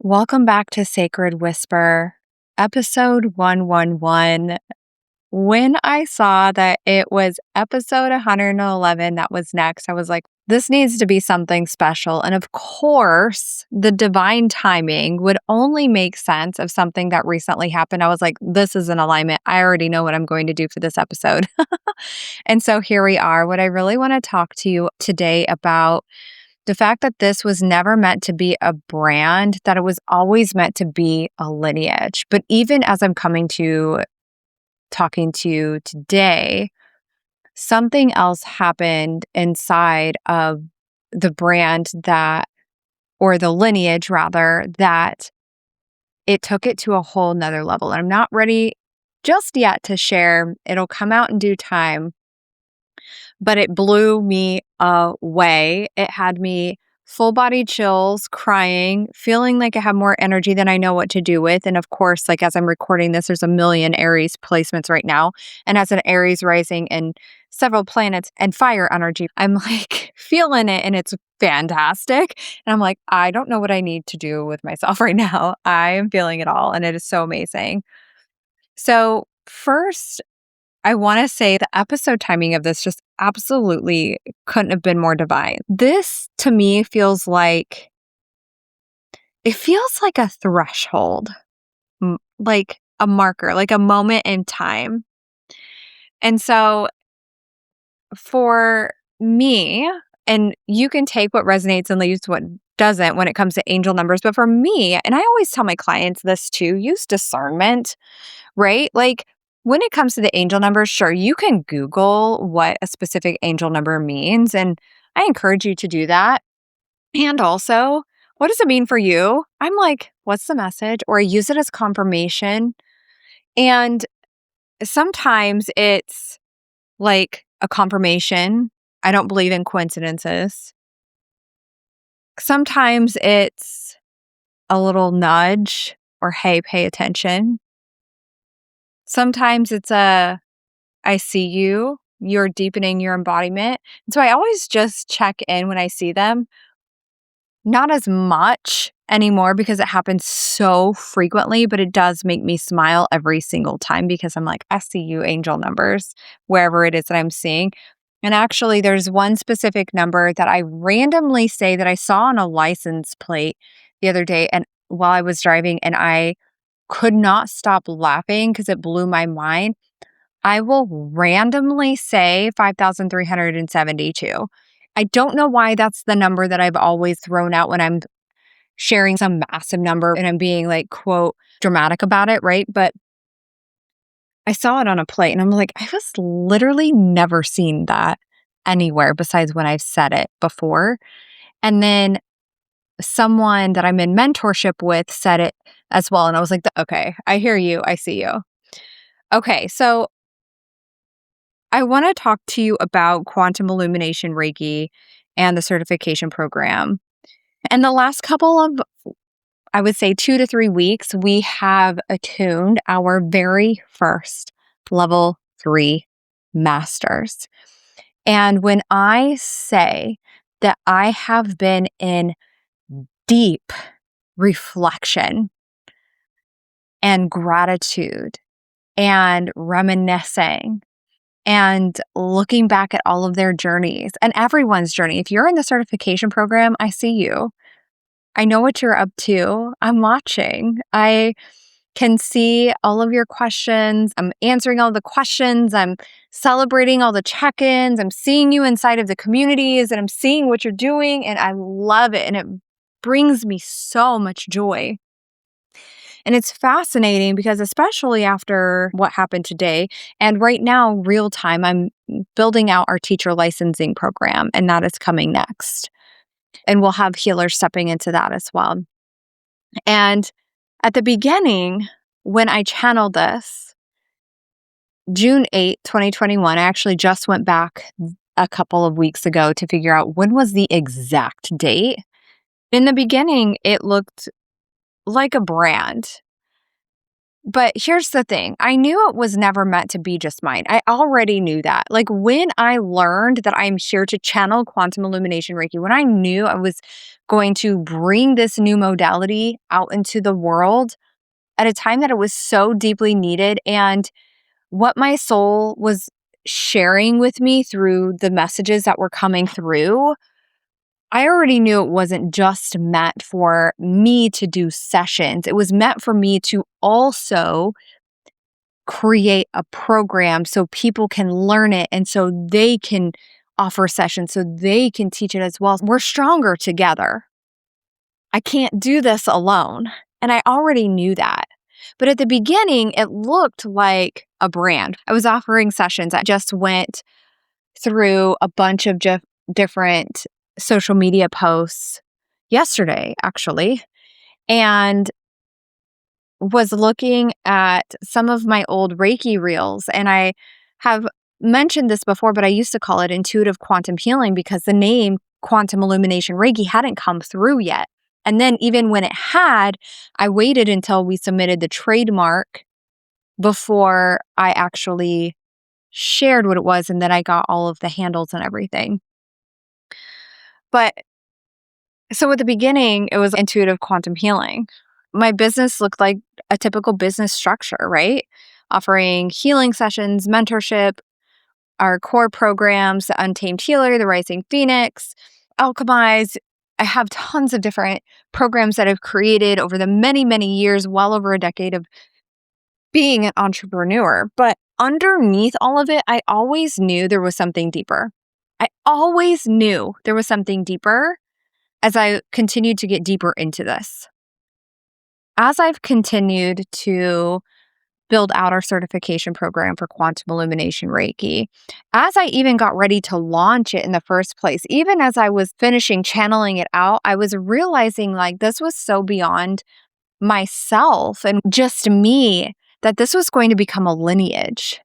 Welcome back to Sacred Whisper, episode 111. When I saw that it was episode 111 that was next, I was like, this needs to be something special. And of course, the divine timing would only make sense of something that recently happened. I was like, this is an alignment. I already know what I'm going to do for this episode. And so here we are. What I really want to talk to you today about the fact that this was never meant to be a brand, that it was always meant to be a lineage. But even as I'm talking to you today, something else happened inside of the brand or the lineage rather, that it took it to a whole nother level. And I'm not ready just yet to share. It'll come out in due time. But it blew me away. It had me full body chills, crying, feeling like I have more energy than I know what to do with. And of course, like as I'm recording this, there's a million Aries placements right now. And as an Aries rising and several planets and fire energy, I'm like feeling it and it's fantastic. And I'm like, I don't know what I need to do with myself right now. I am feeling it all. And it is so amazing. So, first, I want to say the episode timing of this just absolutely couldn't have been more divine. This to me feels like a threshold, like a marker, like a moment in time. And so for me, and you can take what resonates and leaves what doesn't when it comes to angel numbers, but for me, and I always tell my clients this too, use discernment, right? Like when it comes to the angel numbers, sure, you can Google what a specific angel number means. And I encourage you to do that. And also, what does it mean for you? I'm like, what's the message? Or I use it as confirmation. And sometimes it's like a confirmation. I don't believe in coincidences. Sometimes it's a little nudge or, hey, pay attention. Sometimes it's I see you, you're deepening your embodiment. And so I always just check in when I see them. Not as much anymore because it happens so frequently, but it does make me smile every single time because I'm like, I see you, angel numbers, wherever it is that I'm seeing. And actually, there's one specific number that I randomly say that I saw on a license plate the other day and while I was driving, and I could not stop laughing because it blew my mind. I will randomly say 5,372. I don't know why that's the number that I've always thrown out when I'm sharing some massive number and I'm being like, quote, dramatic about it, right? But I saw it on a plate and I'm like, I was literally never seen that anywhere besides when I've said it before. And then someone that I'm in mentorship with said it as well. And I was like, okay, I hear you. I see you. Okay, so I want to talk to you about Quantum Illumination Reiki and the certification program. And the last couple of, I would say 2 to 3 weeks, we have attuned our very first level 3 masters. And when I say that I have been in deep reflection and gratitude and reminiscing and looking back at all of their journeys and everyone's journey. If you're in the certification program, I see you. I know what you're up to. I'm watching. I can see all of your questions. I'm answering all the questions. I'm celebrating all the check-ins. I'm seeing you inside of the communities and I'm seeing what you're doing. And I love it. And it brings me so much joy. And it's fascinating because especially after what happened today, and right now, real time, I'm building out our teacher licensing program, and that is coming next. And we'll have healers stepping into that as well. And at the beginning, when I channeled this, June 8th, 2021, I actually just went back a couple of weeks ago to figure out when was the exact date. In the beginning, it looked like a brand. But here's the thing. I knew it was never meant to be just mine. I already knew that. Like when I learned that I'm here to channel Quantum Illumination Reiki, when I knew I was going to bring this new modality out into the world at a time that it was so deeply needed. And what my soul was sharing with me through the messages that were coming through, I already knew it wasn't just meant for me to do sessions. It was meant for me to also create a program so people can learn it and so they can offer sessions, so they can teach it as well. We're stronger together. I can't do this alone. And I already knew that. But at the beginning, it looked like a brand. I was offering sessions. I just went through a bunch of different social media posts yesterday, actually, and was looking at some of my old Reiki reels. And I have mentioned this before, but I used to call it intuitive quantum healing because the name Quantum Illumination Reiki hadn't come through yet. And then even when it had, I waited until we submitted the trademark before I actually shared what it was, and then I got all of the handles and everything. But so at the beginning, it was intuitive quantum healing. My business looked like a typical business structure, right? Offering healing sessions, mentorship, our core programs, the Untamed Healer, the Rising Phoenix, Alchemize. I have tons of different programs that I've created over the many, many years, well over a decade of being an entrepreneur. But underneath all of it, I always knew there was something deeper. I always knew there was something deeper as I continued to get deeper into this. As I've continued to build out our certification program for Quantum Illumination Reiki, as I even got ready to launch it in the first place, even as I was finishing channeling it out, I was realizing like this was so beyond myself and just me that this was going to become a lineage.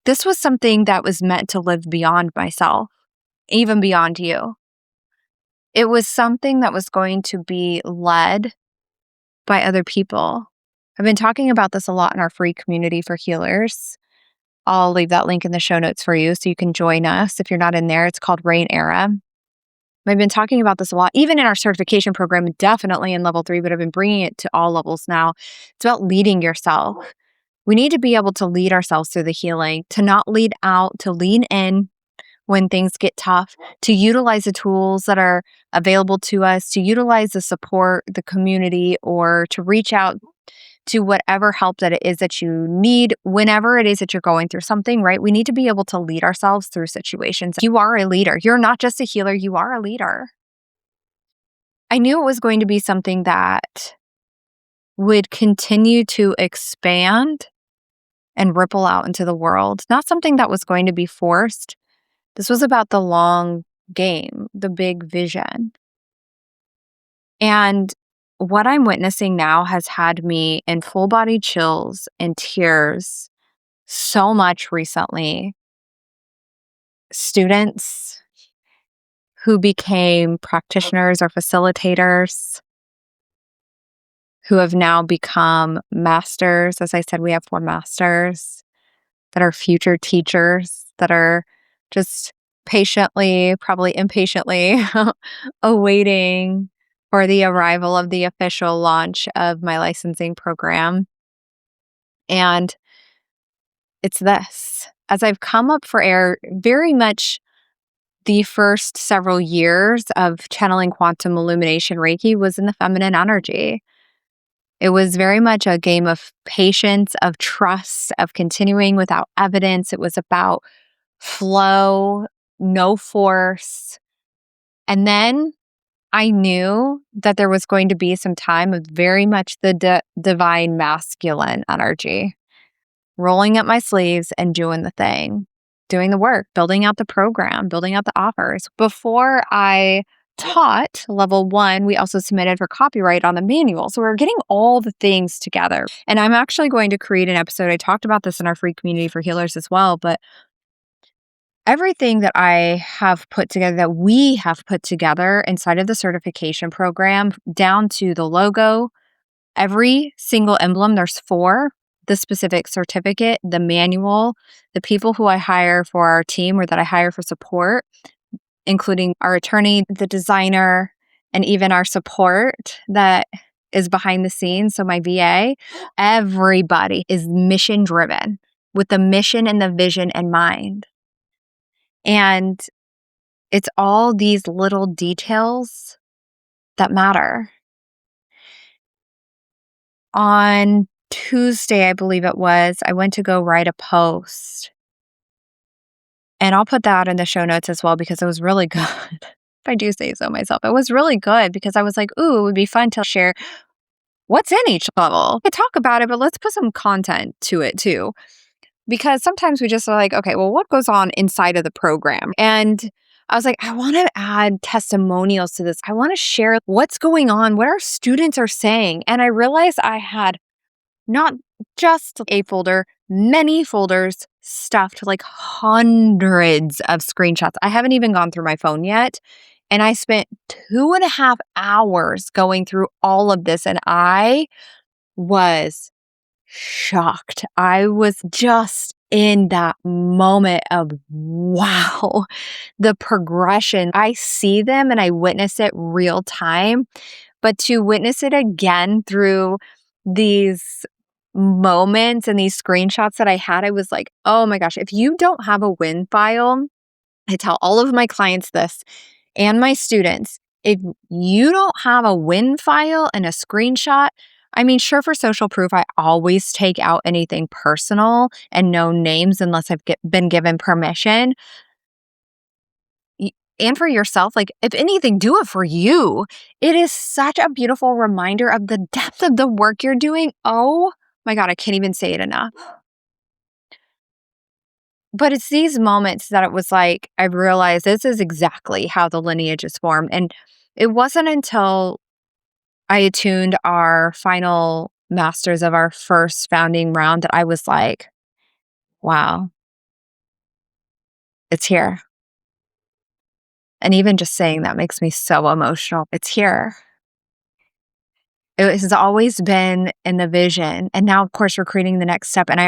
This was something that was meant to live beyond myself, even beyond you. It was something that was going to be led by other people. I've been talking about this a lot in our free community for healers. I'll leave that link in the show notes for you so you can join us. If you're not in there, it's called Rain Era. I've been talking about this a lot, even in our certification program, definitely in level 3, but I've been bringing it to all levels now. It's about leading yourself. We need to be able to lead ourselves through the healing, to not lead out, to lean in when things get tough, to utilize the tools that are available to us, to utilize the support, the community, or to reach out to whatever help that it is that you need whenever it is that you're going through something, right? We need to be able to lead ourselves through situations. You are a leader. You're not just a healer, you are a leader. I knew it was going to be something that would continue to expand and ripple out into the world, not something that was going to be forced. This was about the long game, the big vision. And what I'm witnessing now has had me in full body chills and tears so much recently. Students who became practitioners or facilitators, who have now become masters. As I said, we have 4 masters that are future teachers that are just patiently, probably impatiently awaiting for the arrival of the official launch of my licensing program. And it's this. As I've come up for air, very much the first several years of channeling Quantum Illumination Reiki was in the feminine energy. It was very much a game of patience, of trust, of continuing without evidence. It was about flow, no force. And then I knew that there was going to be some time of very much the divine masculine energy, rolling up my sleeves and doing the thing, doing the work, building out the program, building out the offers. Before I taught level 1, we also submitted for copyright on the manual. So we're getting all the things together. And I'm actually going to create an episode. I talked about this in our free community for healers as well, but everything that I have put together, that we have put together inside of the certification program, down to the logo, every single emblem, there's 4, the specific certificate, the manual, the people who I hire for our team or that I hire for support, including our attorney, the designer, and even our support that is behind the scenes. So my VA, everybody is mission driven with the mission and the vision in mind. And it's all these little details that matter. On Tuesday, I believe it was, I went to go write a post. And I'll put that in the show notes as well because it was really good. If I do say so myself, it was really good because I was like, ooh, it would be fun to share what's in each level. We could talk about it, but let's put some content to it too. Because sometimes we just are like, okay, well, what goes on inside of the program? And I was like, I want to add testimonials to this. I want to share what's going on, what our students are saying. And I realized I had not just a folder, many folders stuffed, like hundreds of screenshots. I haven't even gone through my phone yet. And I spent 2.5 hours going through all of this. And I was shocked. I was just in that moment of wow, the progression. I see them and I witness it real time, but to witness it again through these moments and these screenshots that I had, I was like, oh my gosh, if you don't have a win file, I tell all of my clients this and my students, if you don't have a win file and a screenshot, I mean, sure, for social proof, I always take out anything personal and no names unless I've been given permission. And for yourself, like, if anything, do it for you. It is such a beautiful reminder of the depth of the work you're doing. Oh my God, I can't even say it enough. But it's these moments that it was like, I realized this is exactly how the lineage is formed. And it wasn't until I attuned our final masters of our first founding round that I was like, wow, it's here. And even just saying that makes me so emotional. It's here. It has always been in the vision. And now, of course, we're creating the next step. And I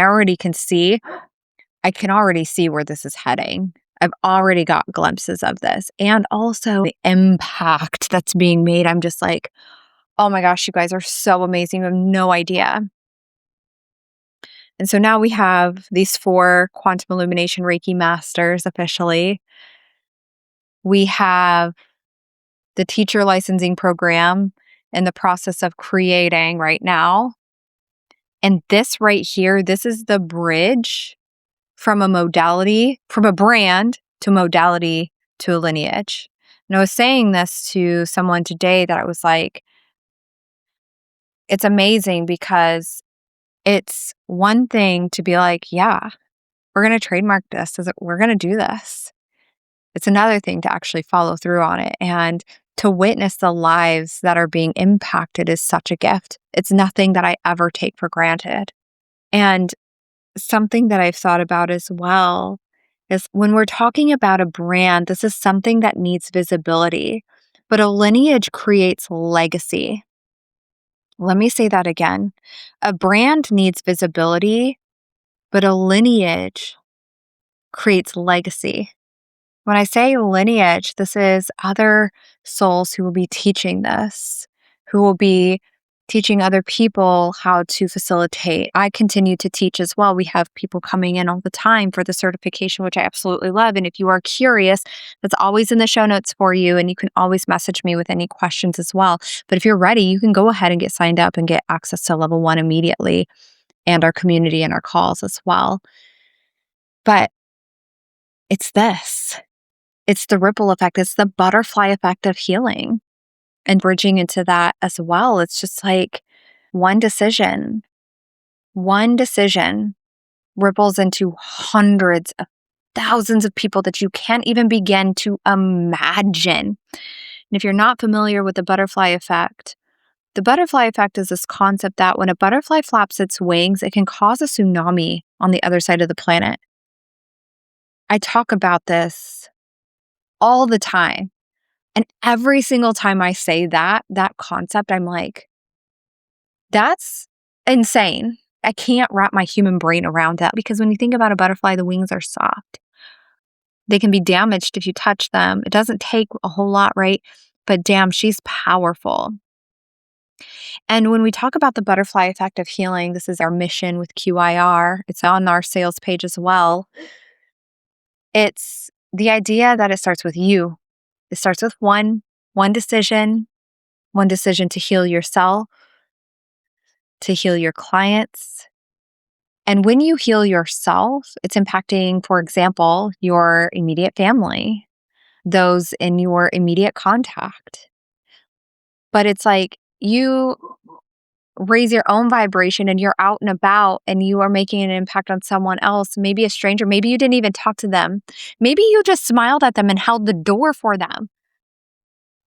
can already see where this is heading. I've already got glimpses of this and also the impact that's being made. I'm just like, oh my gosh, you guys are so amazing. You have no idea. And so now we have these 4 Quantum Illumination Reiki Masters officially. We have the teacher licensing program in the process of creating right now. And this right here, this is the bridge from a modality, from a brand to modality to a lineage. And I was saying this to someone today that I was like, it's amazing because it's one thing to be like, yeah, we're going to trademark this. We're going to do this. It's another thing to actually follow through on it. And to witness the lives that are being impacted is such a gift. It's nothing that I ever take for granted. And something that I've thought about as well is when we're talking about a brand, this is something that needs visibility, but a lineage creates legacy. Let me say that again. A brand needs visibility, but a lineage creates legacy. When I say lineage, this is other souls who will be teaching this, who will be teaching other people how to facilitate. I continue to teach as well. We have people coming in all the time for the certification, which I absolutely love. And if you are curious, that's always in the show notes for you. And you can always message me with any questions as well. But if you're ready, you can go ahead and get signed up and get access to level 1 immediately and our community and our calls as well. But it's this. It's the ripple effect. It's the butterfly effect of healing and bridging into that as well. It's just like one decision ripples into hundreds of thousands of people that you can't even begin to imagine. And if you're not familiar with the butterfly effect is this concept that when a butterfly flaps its wings, it can cause a tsunami on the other side of the planet. I talk about this all the time. And every single time I say that concept, I'm like, that's insane. I can't wrap my human brain around that because when you think about a butterfly, the wings are soft. They can be damaged if you touch them. It doesn't take a whole lot, right? but damn, she's powerful. And when we talk about the butterfly effect of healing, this is our mission with QIR. It's on our sales page as well. It's the idea that it starts with you. It starts with one decision to heal yourself, to heal your clients. And when you heal yourself, it's impacting, for example, your immediate family, those in your immediate contact. But it's like you raise your own vibration and you're out and about and you are making an impact on someone else, maybe a stranger, maybe you didn't even talk to them. Maybe you just smiled at them and held the door for them.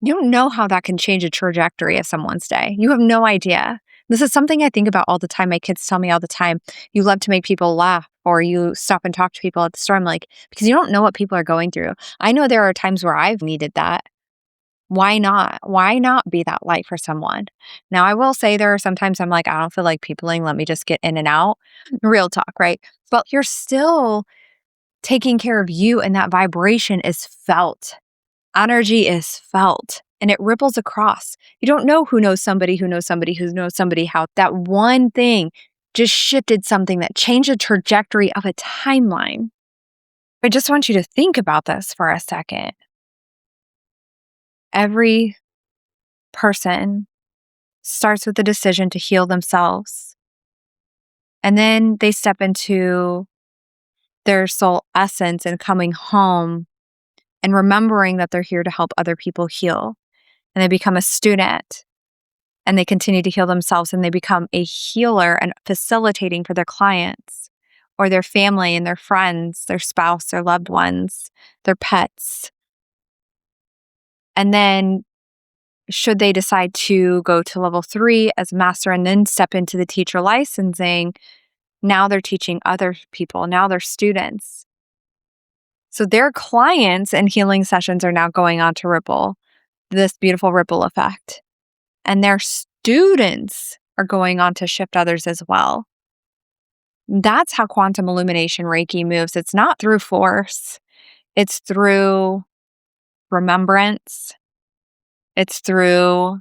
You don't know how that can change a trajectory of someone's day. You have no idea. This is something I think about all the time. My kids tell me all the time, you love to make people laugh or you stop and talk to people at the store. I'm like, because you don't know what people are going through. I know there are times where I've needed that. Why not? Why not be that light for someone? Now, I will say there are sometimes I'm like, I don't feel like peopling. Let me just get in and out. Real talk, right? But you're still taking care of you and that vibration is felt. Energy is felt and it ripples across. You don't know who knows somebody who knows somebody who knows somebody, how that one thing just shifted something that changed the trajectory of a timeline. I just want you to think about this for a second. Every person starts with the decision to heal themselves. And then they step into their soul essence and coming home and remembering that they're here to help other people heal. And they become a student and they continue to heal themselves and they become a healer and facilitating for their clients or their family and their friends, their spouse, their loved ones, their pets. And then should they decide to go to level 3 as a master and then step into the teacher licensing, now they're teaching other people. Now they're students. So their clients and healing sessions are now going on to ripple, this beautiful ripple effect. And their students are going on to shift others as well. That's how Quantum Illumination Reiki moves. It's not through force. It's through remembrance. It's through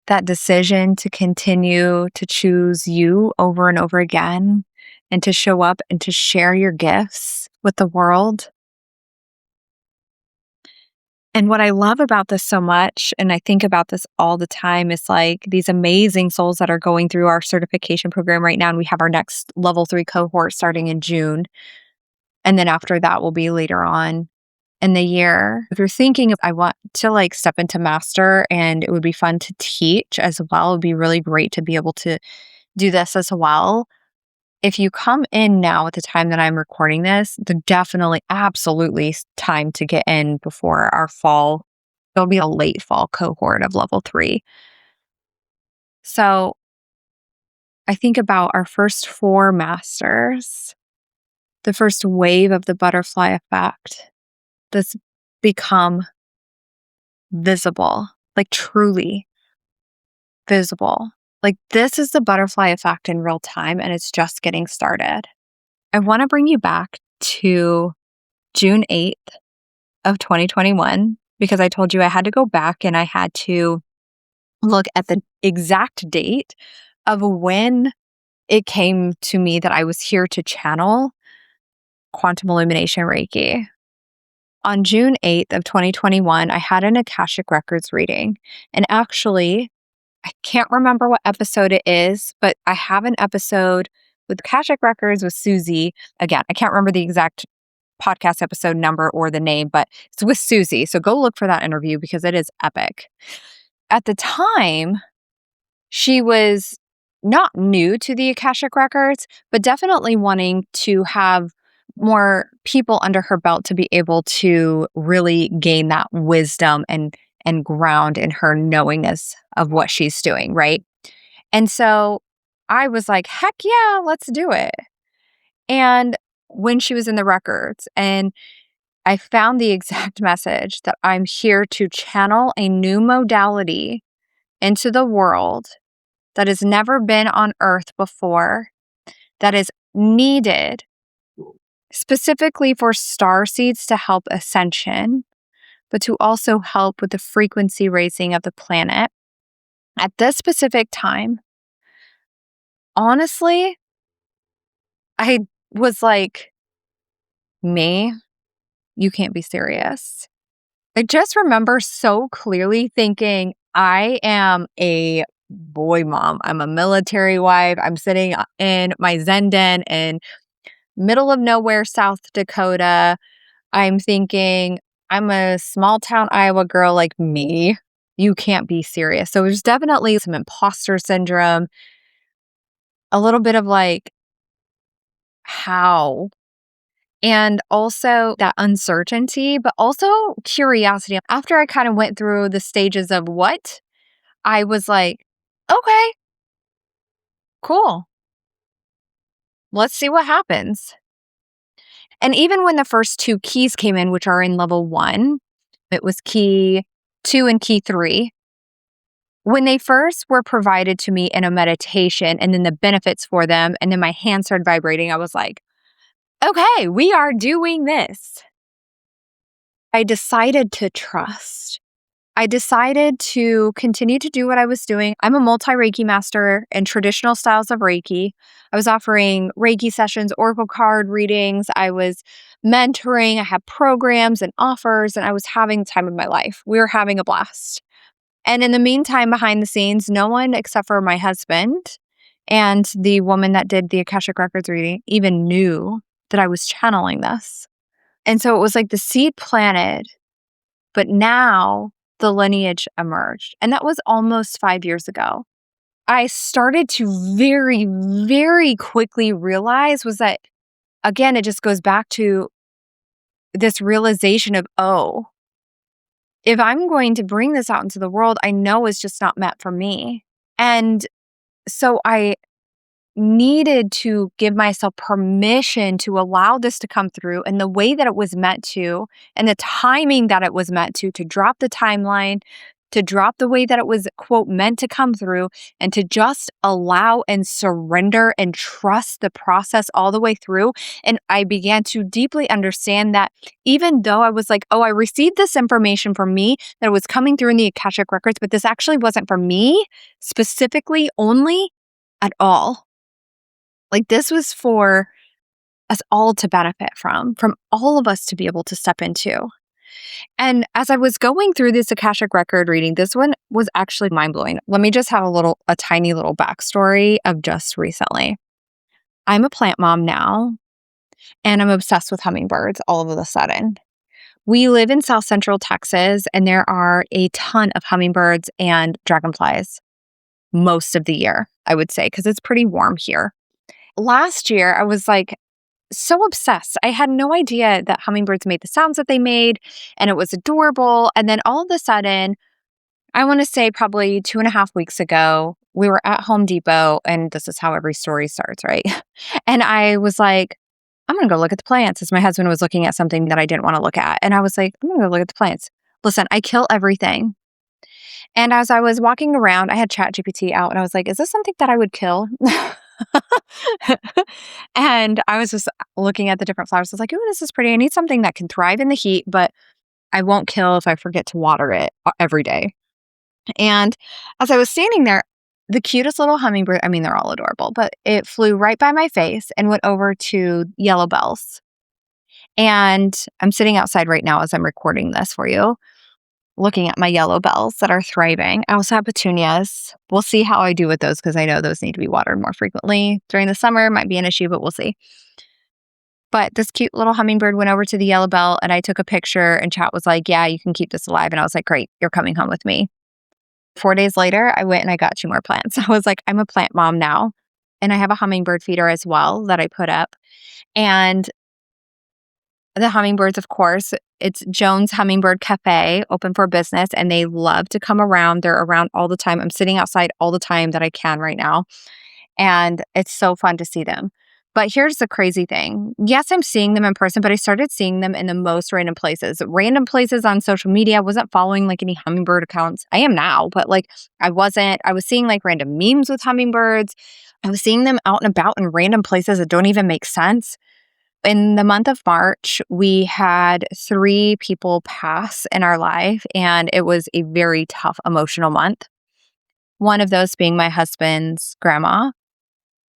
that decision to continue to choose you over and over again and to show up and to share your gifts with the world. And what I love about this so much, and I think about this all the time, is like these amazing souls that are going through our certification program right now. And we have our next level 3 cohort starting in June. And then after that will be later on in the year. If you're thinking, I want to like step into master and it would be fun to teach as well, it would be really great to be able to do this as well. If you come in now at the time that I'm recording this, there's definitely, absolutely time to get in before our fall. There'll be a late fall cohort of level 3. So I think about our first 4 masters, the first wave of the butterfly effect that's become visible, like truly visible. Like this is the butterfly effect in real time and it's just getting started. I want to bring you back to June 8th of 2021 because I told you I had to go back and I had to look at the exact date of when it came to me that I was here to channel Quantum Illumination Reiki. On June 8th of 2021, I had an Akashic Records reading. And actually, I can't remember what episode it is, but I have an episode with Akashic Records with Susie. Again, I can't remember the exact podcast episode number or the name, but it's with Susie. So go look for that interview because it is epic. At the time, she was not new to the Akashic Records, but definitely wanting to have more people under her belt to be able to really gain that wisdom and ground in her knowingness of what she's doing, right? And so I was like, heck yeah, let's do it. And when she was in the records and I found the exact message that I'm here to channel a new modality into the world that has never been on earth before, that is needed specifically for star seeds to help ascension, but to also help with the frequency raising of the planet. At this specific time, honestly, I was like, me? You can't be serious. I just remember so clearly thinking, I am a boy mom. I'm a military wife. I'm sitting in my Zen den in middle of nowhere, South Dakota. I'm thinking, I'm a small town Iowa girl like me. You can't be serious. So there's definitely some imposter syndrome, a little bit of like, how? And also that uncertainty, but also curiosity. After I kind of went through the stages of what, I was like, okay, cool. Let's see what happens. And even when the first two keys came in, which are in level 1, it was key 2 and key 3. When they first were provided to me in a meditation and then the benefits for them, and then my hand started vibrating, I was like, okay, we are doing this. I decided to trust. I decided to continue to do what I was doing. I'm a multi-Reiki master in traditional styles of Reiki. I was offering Reiki sessions, oracle card readings. I was mentoring. I had programs and offers, and I was having the time of my life. We were having a blast. And in the meantime, behind the scenes, no one except for my husband and the woman that did the Akashic Records reading even knew that I was channeling this. And so it was like the seed planted, but now the lineage emerged. And that was almost 5 years ago. I started to very, very quickly realize was that, again, it just goes back to this realization of, oh, if I'm going to bring this out into the world, I know it's just not meant for me. And so I needed to give myself permission to allow this to come through in the way that it was meant to, and the timing that it was meant to drop the timeline, to drop the way that it was, quote, meant to come through, and to just allow and surrender and trust the process all the way through. And I began to deeply understand that even though I was like, oh, I received this information from me that it was coming through in the Akashic Records, but this actually wasn't for me specifically only at all. Like, this was for us all to benefit from all of us to be able to step into. And as I was going through this Akashic record reading, this one was actually mind-blowing. Let me just have a tiny little backstory of just recently. I'm a plant mom now, and I'm obsessed with hummingbirds all of a sudden. We live in South Central Texas, and there are a ton of hummingbirds and dragonflies most of the year, I would say, because it's pretty warm here. Last year, I was like so obsessed. I had no idea that hummingbirds made the sounds that they made, and it was adorable. And then all of a sudden, I want to say probably 2.5 weeks ago, we were at Home Depot, and this is how every story starts, right? And I was like, I'm going to go look at the plants, as my husband was looking at something that I didn't want to look at. And I was like, I'm going to go look at the plants. Listen, I kill everything. And as I was walking around, I had ChatGPT out, and I was like, is this something that I would kill? And I was just looking at the different flowers. I was like, ooh, this is pretty. I need something that can thrive in the heat, but I won't kill if I forget to water it every day. And as I was standing there, the cutest little hummingbird, I mean, they're all adorable, but it flew right by my face and went over to yellow bells. And I'm sitting outside right now as I'm recording this for you, looking at my yellow bells that are thriving. I also have petunias. We'll see how I do with those, because I know those need to be watered more frequently. During the summer, might be an issue, but we'll see. But this cute little hummingbird went over to the yellow bell, and I took a picture, and chat was like, yeah, you can keep this alive. And I was like, great, you're coming home with me. 4 days later, I went and I got 2 more plants. I was like, I'm a plant mom now. And I have a hummingbird feeder as well that I put up. And the hummingbirds, of course, it's Jones Hummingbird Cafe, open for business, and they love to come around. They're around all the time. I'm sitting outside all the time that I can right now. And it's so fun to see them. But here's the crazy thing. Yes, I'm seeing them in person, but I started seeing them in the most random places. Random places on social media. I wasn't following like any hummingbird accounts. I am now, but like I wasn't. I was seeing like random memes with hummingbirds. I was seeing them out and about in random places that don't even make sense. In the month of March, we had 3 people pass in our life, and it was a very tough emotional month. One of those being my husband's grandma.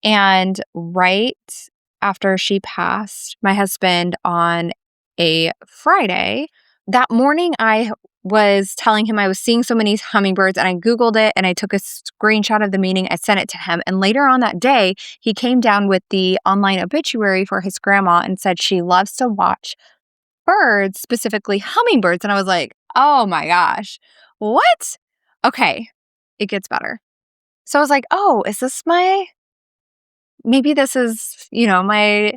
And right after she passed, my husband on a Friday, that morning I was telling him I was seeing so many hummingbirds, and I Googled it and I took a screenshot of the meeting. I sent it to him. And later on that day, he came down with the online obituary for his grandma and said she loves to watch birds, specifically hummingbirds. And I was like, oh my gosh, what? Okay, it gets better. So I was like, oh, is this maybe this is, my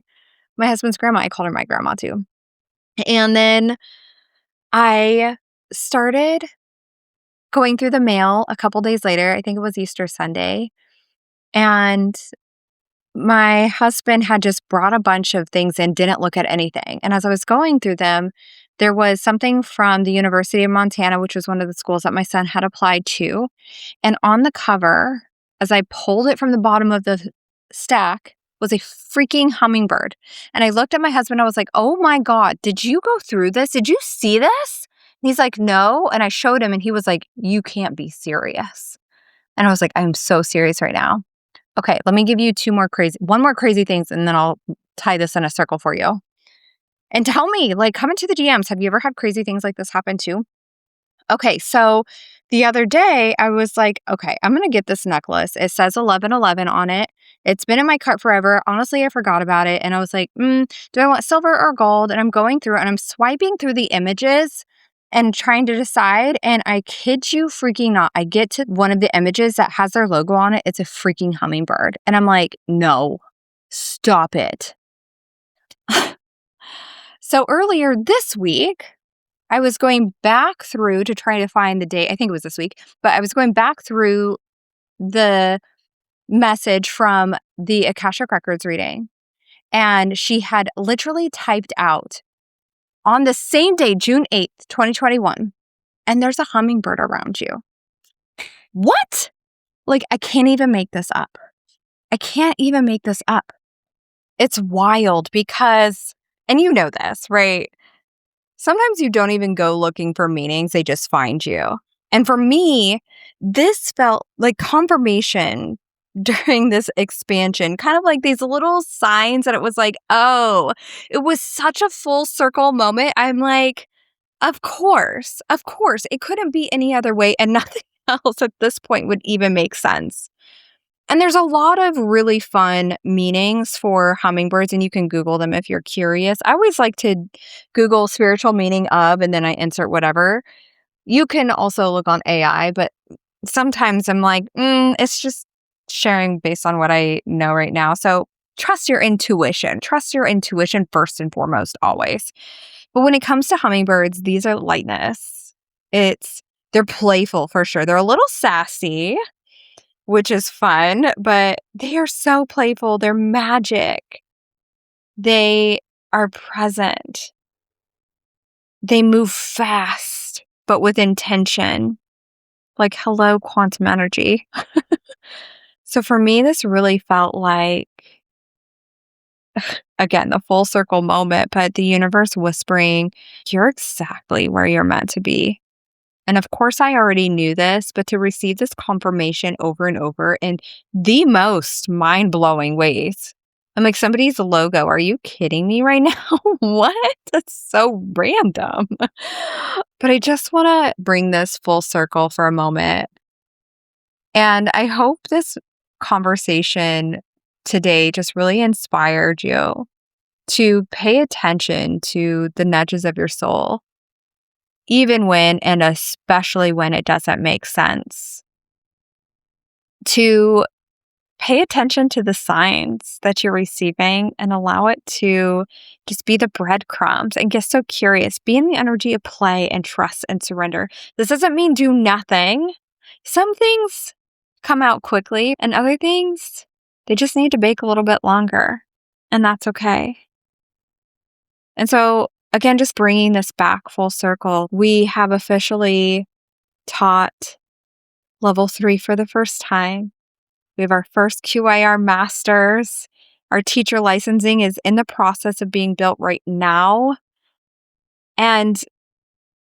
husband's grandma. I called her my grandma too. And then I started going through the mail a couple days later. I think it was Easter Sunday. And my husband had just brought a bunch of things and didn't look at anything. And as I was going through them, there was something from the University of Montana, which was one of the schools that my son had applied to. And on the cover, as I pulled it from the bottom of the stack, was a freaking hummingbird. And I looked at my husband. I was like, oh my God, did you go through this? Did you see this? And he's like, no. And I showed him and he was like, you can't be serious. And I was like, I'm so serious right now. Okay, let me give you one more crazy things, and then I'll tie this in a circle for you. And tell me, come into the DMs. Have you ever had crazy things like this happen too? Okay, so the other day I was like, okay, I'm going to get this necklace. It says 1111 on it. It's been in my cart forever. Honestly, I forgot about it. And I was like, do I want silver or gold? And I'm going through and I'm swiping through the images and trying to decide. And I kid you freaking not, I get to one of the images that has their logo on it. It's a freaking hummingbird. And I'm like, no, stop it. So earlier this week, I was going back through to try to find the date. I think it was this week, but I was going back through the message from the Akashic Records reading. And she had literally typed out on the same day, June 8th, 2021, and there's a hummingbird around you. What? I can't even make this up. I can't even make this up. It's wild because, and you know this, right? Sometimes you don't even go looking for meanings, they just find you. And for me, this felt like confirmation during this expansion, kind of like these little signs that it was like, oh, it was such a full circle moment. I'm like, of course, it couldn't be any other way, and nothing else at this point would even make sense. And there's a lot of really fun meanings for hummingbirds, and you can Google them if you're curious. I always like to Google spiritual meaning of, and then I insert whatever. You can also look on AI, but sometimes I'm like, it's just sharing based on what I know right now. So trust your intuition. Trust your intuition first and foremost, always. But when it comes to hummingbirds, these are lightness. They're playful for sure. They're a little sassy, which is fun, but they are so playful. They're magic. They are present. They move fast, but with intention. Like, hello, quantum energy. So for me, this really felt like, again, the full circle moment, but the universe whispering, you're exactly where you're meant to be. And of course, I already knew this, but to receive this confirmation over and over in the most mind-blowing ways. I'm like, somebody's logo. Are you kidding me right now? What? That's so random. But I just want to bring this full circle for a moment. And I hope this conversation today just really inspired you to pay attention to the nudges of your soul, even when and especially when it doesn't make sense. To pay attention to the signs that you're receiving and allow it to just be the breadcrumbs and get so curious. Be in the energy of play and trust and surrender. This doesn't mean do nothing. Some things come out quickly and other things, they just need to bake a little bit longer. And that's okay. And so, again, just bringing this back full circle, we have officially taught level 3 for the first time. We have our first QIR Masters, Our teacher licensing is in the process of being built right now. And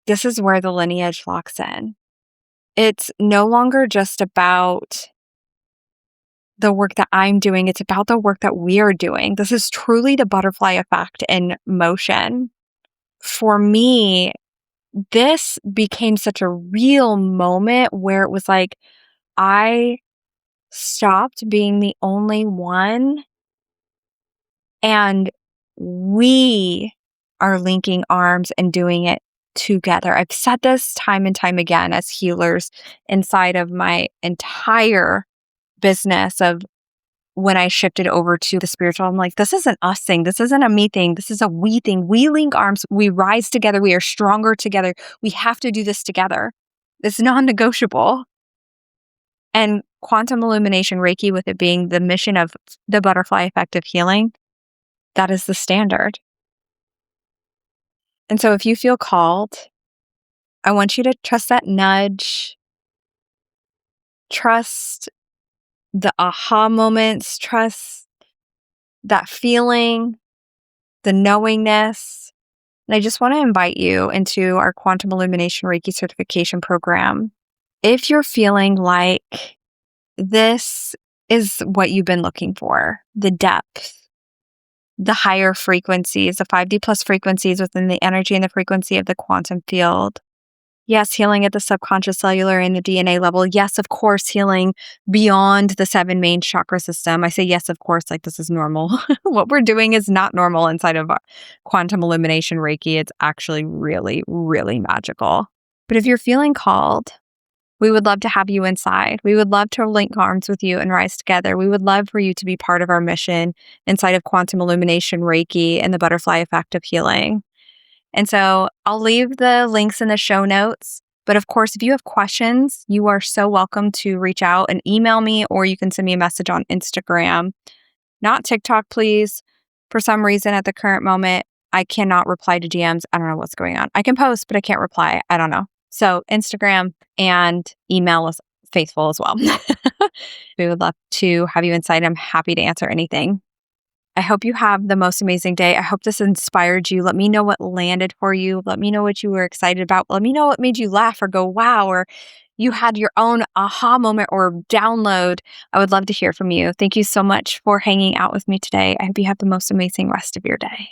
this is where the lineage locks in. It's no longer just about the work that I'm doing, it's about the work that we are doing. This is truly the butterfly effect in motion. For me, this became such a real moment where it was like I stopped being the only one and we are linking arms and doing it together. I've said this time and time again as healers inside of my entire business of when I shifted over to the spiritual. I'm like, this isn't us thing. This isn't a me thing. This is a we thing. We link arms. We rise together. We are stronger together. We have to do this together. It's non-negotiable. And Quantum Illumination Reiki, with it being the mission of the butterfly effect of healing, that is the standard. And so if you feel called, I want you to trust that nudge, trust the aha moments, trust that feeling, the knowingness. And I just want to invite you into our Quantum Illumination Reiki certification program. If you're feeling like this is what you've been looking for, the depth, the higher frequencies, the 5D plus frequencies within the energy and the frequency of the quantum field. Yes, healing at the subconscious, cellular, and the DNA level. Yes, of course, healing beyond the 7 main chakra system. I say yes, of course, like this is normal. What we're doing is not normal inside of Quantum Illumination Reiki. It's actually really, really magical. But if you're feeling called, we would love to have you inside. We would love to link arms with you and rise together. We would love for you to be part of our mission inside of Quantum Illumination Reiki and the butterfly effect of healing. And so I'll leave the links in the show notes. But of course, if you have questions, you are so welcome to reach out and email me, or you can send me a message on Instagram. Not TikTok, please. For some reason at the current moment, I cannot reply to DMs. I don't know what's going on. I can post, but I can't reply. I don't know. So Instagram and email is faithful as well. We would love to have you inside. I'm happy to answer anything. I hope you have the most amazing day. I hope this inspired you. Let me know what landed for you. Let me know what you were excited about. Let me know what made you laugh or go, wow, or you had your own aha moment or download. I would love to hear from you. Thank you so much for hanging out with me today. I hope you have the most amazing rest of your day.